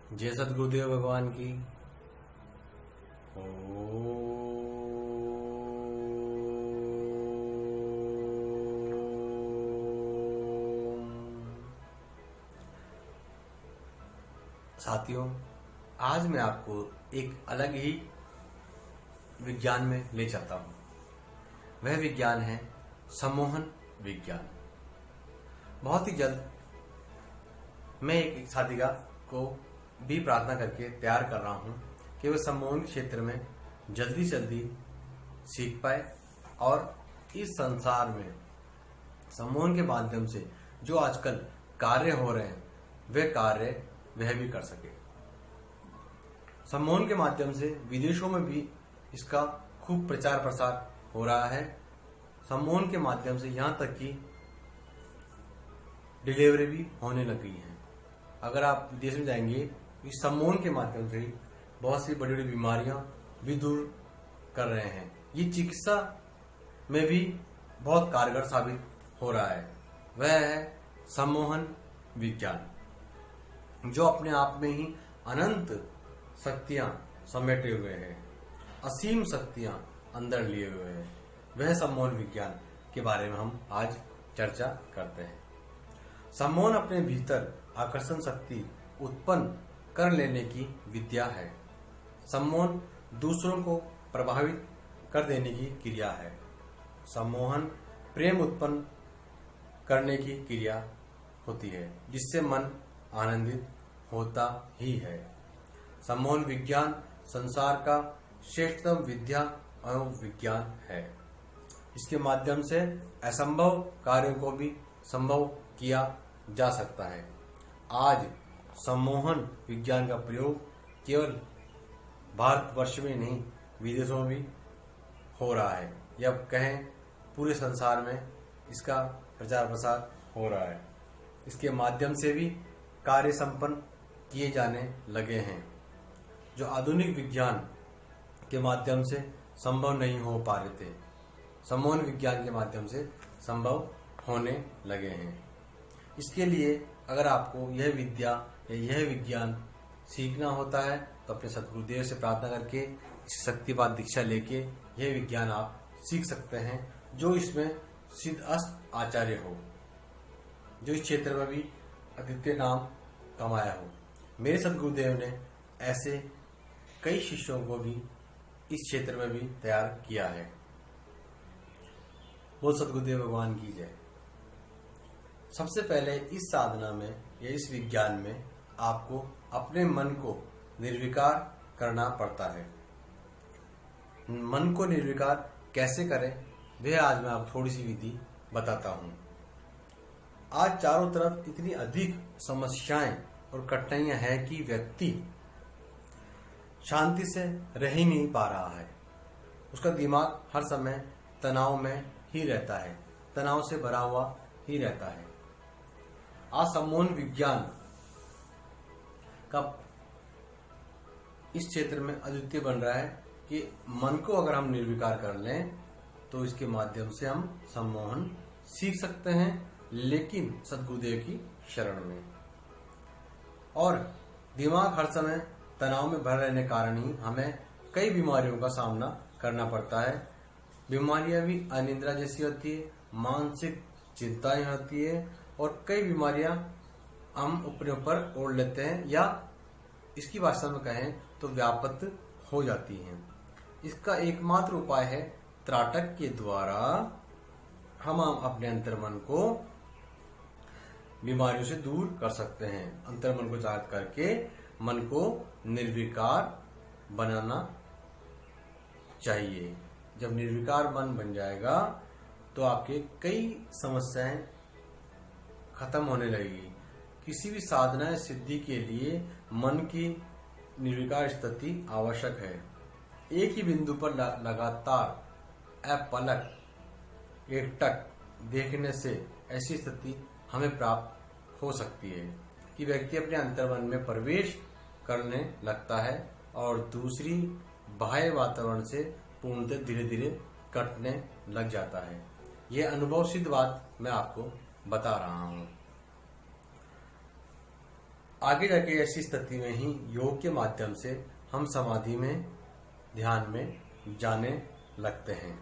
जय सद्गुरुदेव भगवान की। ओम। साथियों, आज मैं आपको एक अलग ही विज्ञान में ले चलता हूं। वह विज्ञान है सम्मोहन विज्ञान। बहुत ही जल्द मैं एक साथिका को भी प्रार्थना करके तैयार कर रहा हूं कि वह सम्मोहन क्षेत्र में जल्दी से जल्दी सीख पाए और इस संसार में सम्मोहन के माध्यम से जो आजकल कार्य हो रहे हैं वे कार्य वह भी कर सके। सम्मोहन के माध्यम से विदेशों में भी इसका खूब प्रचार प्रसार हो रहा है। सम्मोहन के माध्यम से यहाँ तक कि डिलीवरी भी होने लग गई है। अगर आप विदेश में जाएंगे इस सम्मोहन के माध्यम से बहुत सी बड़ी बड़ी बीमारियां भी दूर कर रहे हैं। ये चिकित्सा में भी बहुत कारगर साबित हो रहा है। वह है सम्मोहन विज्ञान, जो अपने आप में ही अनंत शक्तियां समेटे हुए हैं, असीम शक्तियां अंदर लिए हुए हैं। वह सम्मोहन विज्ञान के बारे में हम आज चर्चा करते हैं। सम्मोहन अपने भीतर आकर्षण शक्ति उत्पन्न कर लेने की विद्या है। सम्मोहन दूसरों को प्रभावित कर देने की क्रिया है। सम्मोहन प्रेम उत्पन्न करने की क्रिया होती है, जिससे मन आनंदित होता ही है। सम्मोहन विज्ञान संसार का श्रेष्ठतम विद्या एवं विज्ञान है। इसके माध्यम से असंभव कार्यों को भी संभव किया जा सकता है। आज सम्मोहन विज्ञान का प्रयोग केवल भारतवर्ष में नहीं विदेशों में भी हो रहा है, या कहें पूरे संसार में इसका प्रचार प्रसार हो रहा है। इसके माध्यम से भी कार्य संपन्न किए जाने लगे हैं, जो आधुनिक विज्ञान के माध्यम से संभव नहीं हो पा रहे थे, सम्मोहन विज्ञान के माध्यम से संभव होने लगे हैं। इसके लिए अगर आपको यह विद्या या यह विज्ञान सीखना होता है तो अपने सद्गुरुदेव से प्रार्थना करके इस शक्तिपात दीक्षा लेके यह विज्ञान आप सीख सकते हैं, जो इसमें सिद्धअस्त आचार्य हो, जो इस क्षेत्र में भी अद्वितीय नाम कमाया हो। मेरे सद्गुरुदेव ने ऐसे कई शिष्यों को भी इस क्षेत्र में भी तैयार किया है। बोल सद्गुरुदेव भगवान की जय। सबसे पहले इस साधना में या इस विज्ञान में आपको अपने मन को निर्विकार करना पड़ता है। मन को निर्विकार कैसे करें वह आज मैं आपको थोड़ी सी विधि बताता हूं। आज चारों तरफ इतनी अधिक समस्याएं और कठिनाइयां हैं कि व्यक्ति शांति से रह ही नहीं पा रहा है। उसका दिमाग हर समय तनाव में ही रहता है, तनाव से भरा हुआ ही रहता है। आज सम्मोहन विज्ञान का इस क्षेत्र में अद्वितीय बन रहा है कि मन को अगर हम निर्विकार कर लें तो इसके माध्यम से हम सम्मोहन सीख सकते हैं, लेकिन सद्गुरुदेव की शरण में। और दिमाग हर समय तनाव में भर रहने कारण ही हमें कई बीमारियों का सामना करना पड़ता है। बीमारियां भी अनिद्रा जैसी होती है, मानसिक चिंताएं होती है, और कई बीमारियां हम अपने ऊपर ओढ़ लेते हैं, या इसकी भाषा में कहें तो व्याप्त हो जाती हैं। इसका एकमात्र उपाय है त्राटक के द्वारा हम अपने अंतर्मन को बीमारियों से दूर कर सकते हैं। अंतर्मन को जागृत करके मन को निर्विकार बनाना चाहिए। जब निर्विकार मन बन जाएगा तो आपके कई समस्याएं खत्म होने लगेगी। किसी भी साधना या सिद्धि के लिए मन की निर्विकार स्थिति आवश्यक है। एक ही बिंदु पर लगातार अपलक एकटक देखने से ऐसी स्थिति हमें प्राप्त हो सकती है कि व्यक्ति अपने अंतर्मन में प्रवेश करने लगता है और दूसरी बाह्य वातावरण से पूर्णतः धीरे धीरे कटने लग जाता है। यह अनुभव सिद्ध बात मैं आपको बता रहा हूं। आगे जाके ऐसी स्थिति में ही योग के माध्यम से हम समाधि में, ध्यान में जाने लगते हैं।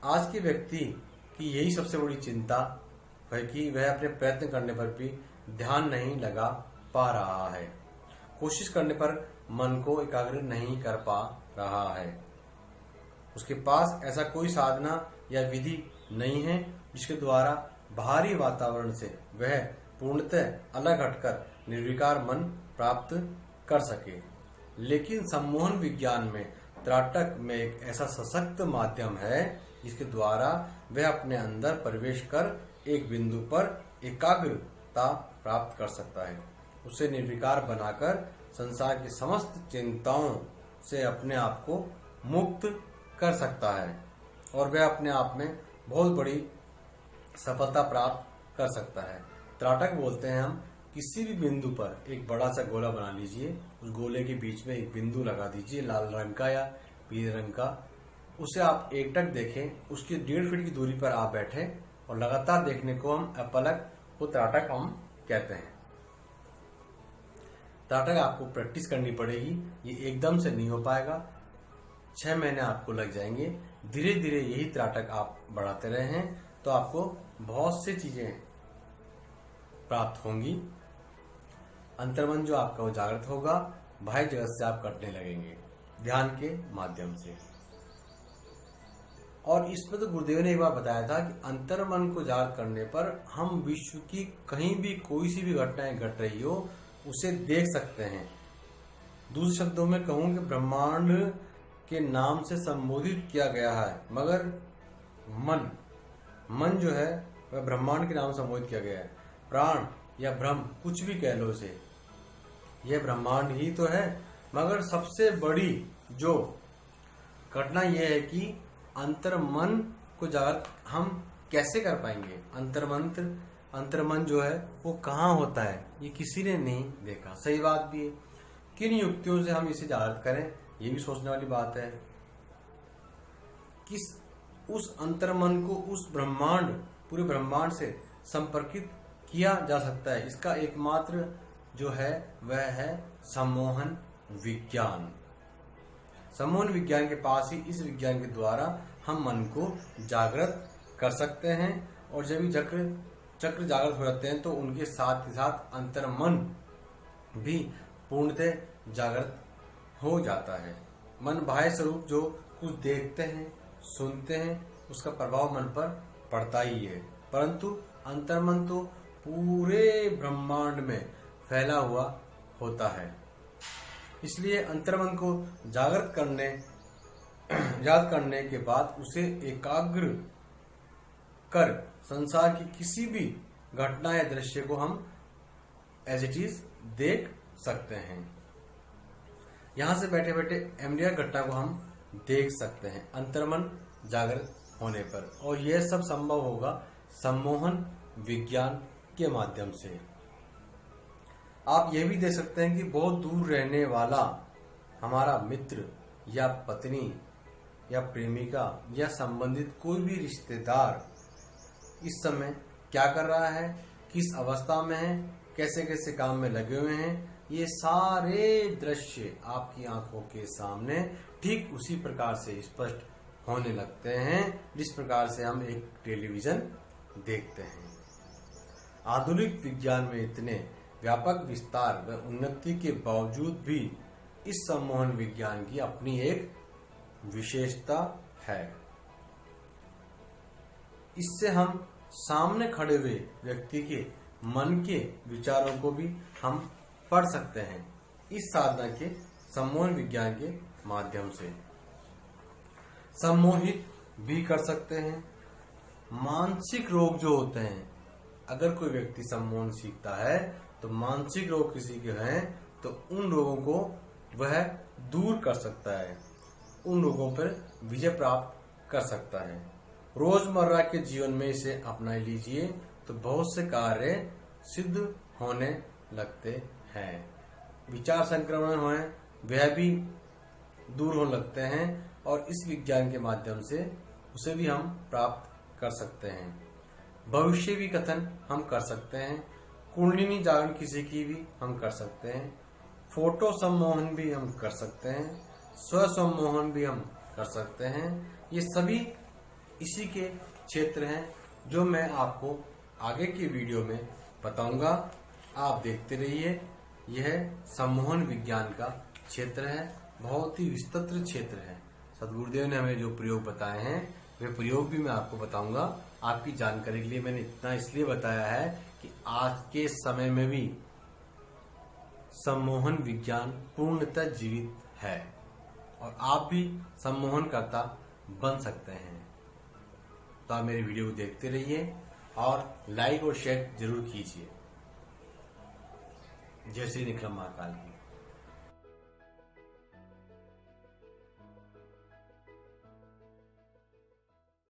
आज के व्यक्ति की यही सबसे बड़ी चिंता है कि वह अपने प्रयत्न करने पर भी ध्यान नहीं लगा पा रहा है, कोशिश करने पर मन को एकाग्र नहीं कर पा रहा है। उसके पास ऐसा कोई साधना या विधि नहीं है जिसके द्वारा बाहरी वातावरण से वह पूर्णतः अलग हटकर निर्विकार मन प्राप्त कर सके। लेकिन सम्मोहन विज्ञान में त्राटक में एक ऐसा सशक्त माध्यम है जिसके द्वारा वह अपने अंदर प्रवेश कर एक बिंदु पर एकाग्रता प्राप्त कर सकता है, उसे निर्विकार बनाकर संसार की समस्त चिंताओं से अपने आप को मुक्त कर सकता है और वह अपने आप में बहुत बड़ी सफलता प्राप्त कर सकता है। त्राटक बोलते हैं हम, किसी भी बिंदु पर एक बड़ा सा गोला बना लीजिए, उस गोले के बीच में एक बिंदु लगा दीजिए, लाल रंग का या पीले रंग का, उसे आप एकटक देखें, उसकी 1.5 फीट की दूरी पर आप बैठे और लगातार देखने को हम अपलक को त्राटक हम कहते हैं। त्राटक आपको प्रैक्टिस करनी पड़ेगी, ये एकदम से नहीं हो पाएगा, 6 महीने आपको लग जाएंगे। धीरे धीरे यही त्राटक आप बढ़ाते रहे हैं तो आपको बहुत सी चीजें प्राप्त होंगी। अंतर्मन जो आपका वो जागृत होगा, बाह्य जगत से आप कटने लगेंगे ध्यान के माध्यम से। और इसमें तो गुरुदेव ने एक बार बताया था कि अंतर्मन को जागृत करने पर हम विश्व की कहीं भी कोई सी भी घटनाएं घट रही हो उसे देख सकते हैं। दूसरे शब्दों में कहूं कि ब्रह्मांड के नाम से संबोधित किया गया है, मगर मन जो है वह ब्रह्मांड के नाम से संबोधित किया गया है। प्राण या ब्रह्म कुछ भी कह लो उसे, यह ब्रह्मांड ही तो है। मगर सबसे बड़ी जो घटना यह है कि अंतर्मन को जागृत हम कैसे कर पाएंगे। अंतर्मन जो है वो कहाँ होता है ये किसी ने नहीं देखा। सही बात भी है, किन युक्तियों से हम इसे जागृत करें ये भी सोचने वाली बात है। किस उस अंतर्मन को उस ब्रह्मांड, पूरे ब्रह्मांड से संपर्कित किया जा सकता है, इसका एकमात्र जो है वह है सम्मोहन विज्ञान। सम्मोहन विज्ञान के पास ही इस विज्ञान के द्वारा हम मन को जागृत कर सकते हैं और जब भी चक्र जागृत हो जाते हैं तो उनके साथ ही साथ अंतर्मन भी पूर्णतः जागृत हो जाता है। मन बाह्य स्वरूप जो कुछ देखते हैं, सुनते हैं, उसका प्रभाव मन पर पड़ता ही है, परंतु अंतर्मन तो पूरे ब्रह्मांड में फैला हुआ होता है। इसलिए अंतर्मन को जागृत करने के बाद उसे एकाग्र कर संसार की किसी भी घटना या दृश्य को हम एज इट इज देख सकते हैं। यहां से बैठे बैठे एमडीआर घटना को हम देख सकते हैं अंतर्मन जागृत होने पर, और यह सब संभव होगा सम्मोहन विज्ञान के माध्यम से। आप यह भी देख सकते हैं कि बहुत दूर रहने वाला हमारा मित्र या पत्नी या प्रेमिका या संबंधित कोई भी रिश्तेदार इस समय क्या कर रहा है, किस अवस्था में है, कैसे कैसे काम में लगे हुए हैं, ये सारे दृश्य आपकी आंखों के सामने ठीक उसी प्रकार से स्पष्ट होने लगते हैं जिस प्रकार से हम एक टेलीविजन देखते हैं। आधुनिक विज्ञान में इतने व्यापक विस्तार व उन्नति के बावजूद भी इस सम्मोहन विज्ञान की अपनी एक विशेषता है। इससे हम सामने खड़े हुए व्यक्ति के मन के विचारों को भी हम पढ़ सकते हैं इस साधना के सम्मोहन विज्ञान के माध्यम से। सम्मोहित भी कर सकते हैं। मानसिक रोग जो होते हैं, अगर कोई व्यक्ति सम्मोहन सीखता है तो मानसिक रोग किसी के हैं तो उन रोगों को वह दूर कर सकता है, उन रोगों पर विजय प्राप्त कर सकता है। रोजमर्रा के जीवन में इसे अपना लीजिए तो बहुत से कार्य सिद्ध होने लगते हैं। विचार संक्रमण होए वह भी दूर होने लगते हैं और इस विज्ञान के माध्यम से उसे भी हम प्राप्त कर सकते हैं। भविष्य भी कथन हम कर सकते हैं। कुंडलिनी जागरण किसी की भी हम कर सकते हैं, फोटो सम्मोहन भी हम कर सकते हैं, स्व सम्मोहन भी हम कर सकते हैं। ये सभी इसी के क्षेत्र हैं जो मैं आपको आगे की वीडियो में बताऊंगा। आप देखते रहिए। यह सम्मोहन विज्ञान का क्षेत्र है, बहुत ही विस्तृत क्षेत्र है। सदगुरुदेव ने हमें जो प्रयोग बताए हैं वे प्रयोग भी मैं आपको बताऊंगा। आपकी जानकारी के लिए मैंने इतना इसलिए बताया है कि आज के समय में भी सम्मोहन विज्ञान पूर्णतः जीवित है और आप भी सम्मोहनकर्ता बन सकते हैं। तो आप मेरी वीडियो को देखते रहिए और लाइक और शेयर जरूर कीजिए। जय श्री निकलम महाकाल की।